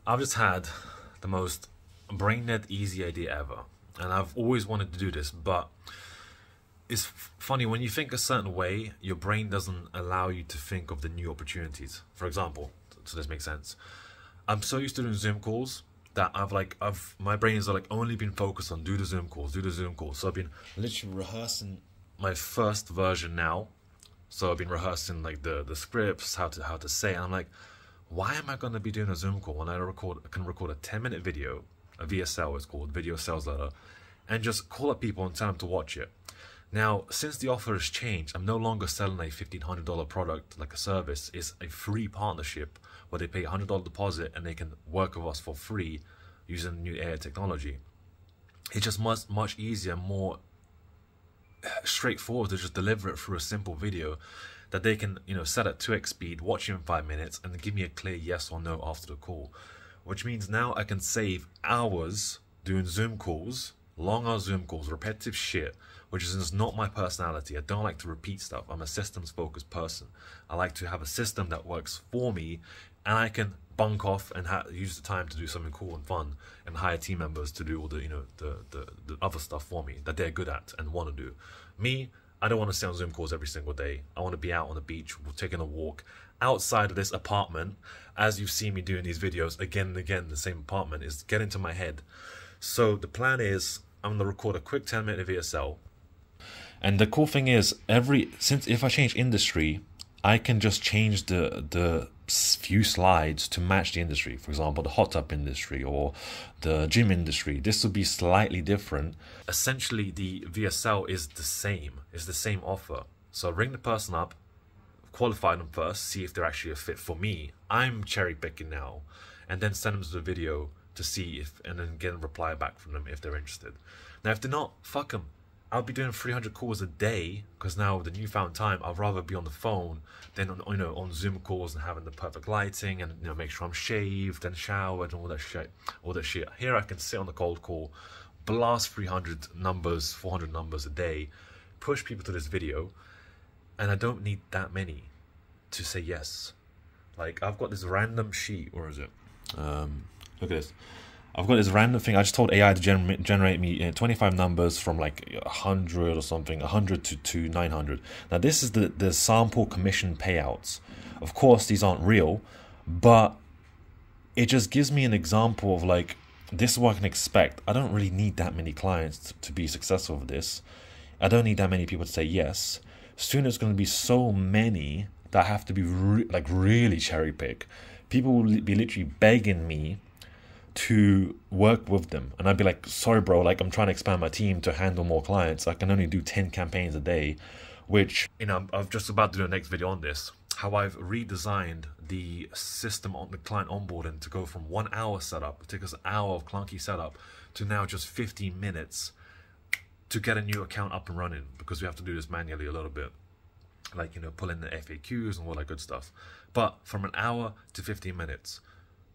I've just had the most brain dead easy idea ever. And I've always wanted to do this, but it's funny when you think a certain way, your brain doesn't allow you to think of the new opportunities. For example, so this makes sense. I'm so used to doing Zoom calls that my brain has like only been focused on do the Zoom calls, do the Zoom calls. So I've been literally rehearsing my first version now. So I've been rehearsing like the scripts, how to say it. And I'm like, why am I gonna be doing a Zoom call when I can record a 10-minute video, a VSL is called, video sales letter, and just call up people and tell them to watch it. Now, since the offer has changed, I'm no longer selling a $1,500 product like a service. It's a free partnership where they pay a $100 deposit and they can work with us for free using new AI technology. It's just much easier, more straightforward to just deliver it through a simple video that they can, set at 2x speed, watch it in 5 minutes, and then give me a clear yes or no after the call. Which means now I can save hours doing Zoom calls, long Zoom calls, repetitive shit, which is just not my personality. I don't like to repeat stuff. I'm a systems focused person. I like to have a system that works for me, and I can bunk off and use the time to do something cool and fun, and hire team members to do all the the other stuff for me that they're good at and want to do. Me, I don't want to stay on Zoom calls every single day. I want to be out on the beach, taking a walk outside of this apartment. As you've seen me doing these videos again and again, the same apartment is getting to my head. So the plan is I'm going to record a quick 10-minute VSL. And the cool thing is, if I change industry, I can just change the few slides to match the industry. For example, the hot tub industry or the gym industry. This will be slightly different. Essentially, the VSL is the same. It's the same offer. So ring the person up, qualify them first, see if they're actually a fit for me. I'm cherry picking now, and then send them to the video to see and then get a reply back from them if they're interested. Now, if they're not, fuck them. I'll be doing 300 calls a day because now with the newfound time, I'd rather be on the phone than on Zoom calls and having the perfect lighting and make sure I'm shaved and showered and all that shit. Here I can sit on the cold call, blast 300 numbers, 400 numbers a day, push people to this video, and I don't need that many to say yes. Like I've got this random sheet. Where is it? Look at this. I've got this random thing. I just told AI to generate me 25 numbers from like 100 or something, 100 to 900. Now this is the sample commission payouts. Of course, these aren't real, but it just gives me an example of like, this is what I can expect. I don't really need that many clients to be successful with this. I don't need that many people to say yes. Soon there's going to be so many that I have to be really cherry pick. People will be literally begging me to work with them, and I'd be like, sorry bro, like I'm trying to expand my team to handle more clients. I can only do 10 campaigns a day, which I'm just about to do a next video on this, how I've redesigned the system on the client onboarding to go from 1 hour setup, it took us an hour of clunky setup, to now just 15 minutes to get a new account up and running, because we have to do this manually a little bit, like pull in the FAQs and all that good stuff. But from an hour to 15 minutes,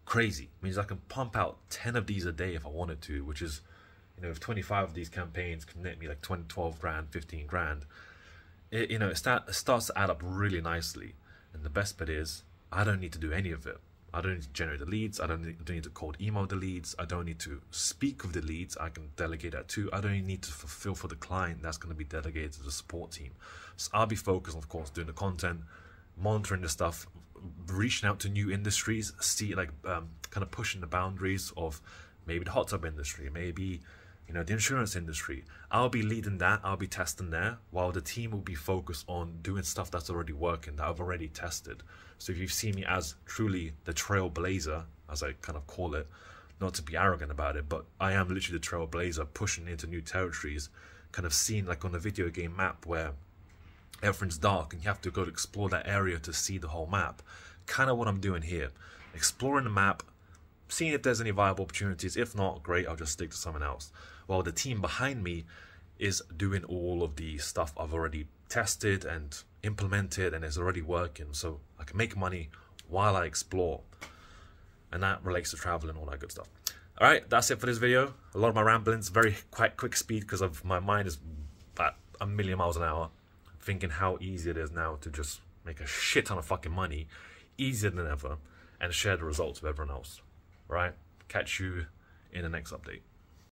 crazy. Means I can pump out 10 of these a day if I wanted to, which is, if 25 of these campaigns can net me like 20, 12 grand, 15 grand, it starts to add up really nicely. And the best bit is, I don't need to do any of it. I don't need to generate the leads. I don't need to cold email the leads. I don't need to speak with the leads. I can delegate that too. I don't even need to fulfill for the client. That's going to be delegated to the support team. So I'll be focused, of course, doing the content, monitoring the stuff, reaching out to new industries, kind of pushing the boundaries of maybe the hot tub industry, maybe the insurance industry. I'll be leading that. I'll be testing there, while the team will be focused on doing stuff that's already working, that I've already tested. So if you see me as truly the trailblazer, as I kind of call it, not to be arrogant about it, but I am literally the trailblazer pushing into new territories, kind of seen like on a video game map where everything's dark and you have to go to explore that area to see the whole map. Kind of what I'm doing here, exploring the map, seeing if there's any viable opportunities. If not, great, I'll just stick to something else, while the team behind me is doing all of the stuff I've already tested and implemented and is already working, so I can make money while I explore. And that relates to travel and all that good stuff. All right, that's it for this video. A lot of my ramblings, quite quick speed, because of my mind is at a million miles an hour, thinking how easy it is now to just make a shit ton of fucking money, easier than ever, and share the results with everyone else. Right? Catch you in the next update.